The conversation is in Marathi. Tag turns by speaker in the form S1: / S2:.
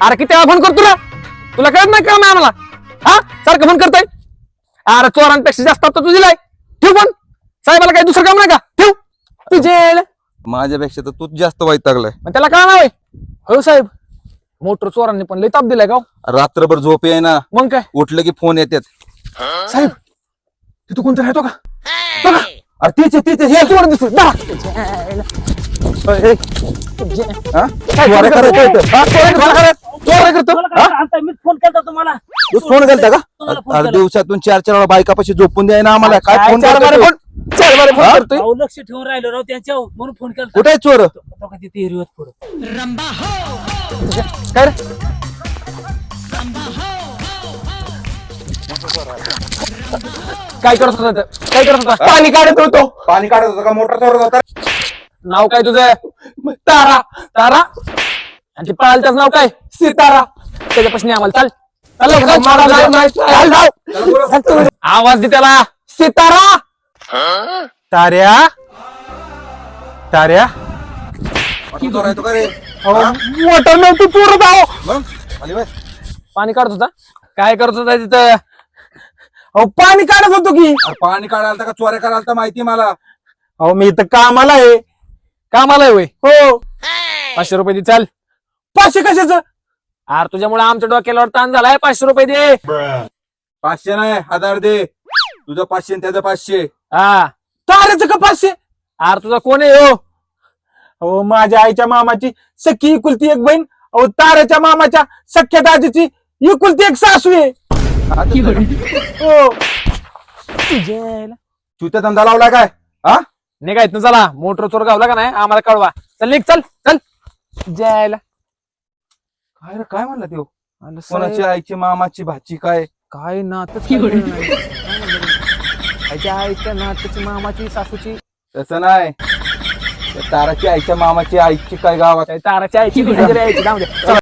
S1: अरे किती वेळा फोन करतो रे तुला कळत नाही काम आहे आम्हाला हा सारखं फोन करताय अरे चोरांपेक्षा जास्त आता तू दिलाय ठेव फोन साहेबाला काही दुसरं काम नाही का ठेव तुझे
S2: माझ्यापेक्षा तर तूच जास्त वैतागलाय.
S1: त्याला काय नाव आहे हो साहेब मोटर चोरांनी पण लय ताप दिलाय का हो?
S2: रात्रभर झोप आहे ना,
S1: मग काय
S2: उठलं की फोन येतात.
S1: साहेब तिथं कोणतरी आहे तो का तो का? अरे तेच हे चोर दिसतो
S3: मी फोन केला तुम्हाला.
S2: फोन केलता का?
S3: तुम्हाला फोन
S2: अरे
S3: केला.
S2: दिवसातून 4 वेळा बायकापाशी झोपून द्याय ना आम्हाला. काय फोन
S1: चार बारे
S2: करतोय?
S1: फोन चार बारे फोन
S2: हा?
S1: करतोय
S3: अहो, लक्ष ठेवून राहिलो राव त्यांच्यावर म्हणून फोन केला.
S2: कुठे आहे चोर?
S3: तिथे हिरवत पुढं
S1: काय रे काय करत होता ते? काय करत होता पाणी काढत होतो
S2: पाणी काढत होता का? मोटर चोरत होता?
S1: नाव काय तुझं तारा तारा आणि ते पळालचं नाव काय सितारा त्याच्यापासून आम्हाला चाल चाल लवकर, चाल, चाल, चाल. आवाज दे त्याला सितारा ताऱ्या ताऱ्या
S2: मोटर चोरायचो का रे?
S1: मोठं नव्हतं चोरत आहो
S2: मग आली बाय.
S1: पाणी काढत होता काय करत होता तिथं अहो पाणी काढत होतो की
S2: अरे पाणी काढायला का चोऱ्या करायला तर माहिती मला.
S1: अहो मी इथं कामाला आहे कामाला आहे होय हो 500 रुपये दे चाल 500 कशाच अरे तुझ्यामुळे आमच्या डोक्याला ताण झालाय 500 रुपये दे
S2: 500 नाही 1000 दे. तुझं 500 आणि त्याचं 500.
S1: हा ताऱ्याचं का 500 अरे तुझा कोण आहे हो अहो माझ्या आईच्या मामाची सख्खी एकुलती एक बहीण अहो ताऱ्याच्या मामाच्या सख्या दाजीची एकुलती एक सासू आहे हो
S2: तू त्या धंदा लावला काय? हा
S1: निघायत ना चला मोटर चोर गावला का नाही आम्हाला कळवा चल निघ चल चल जायला
S2: काय रे, काय म्हणला त्यो?
S1: आलं
S2: कोणाची
S1: साहेब,
S2: आईची मामाची भाची काय?
S1: काय नातच काय कळलं नाही. काय म्हणलं मी? आईच्या आईच्या नातची मामाची सासूची
S2: तसं नाही, त्या ताराची आईच्या मामाची आईची काय गावात
S1: ताराच्या आईची बिचारी आईची जाऊ दे. चला.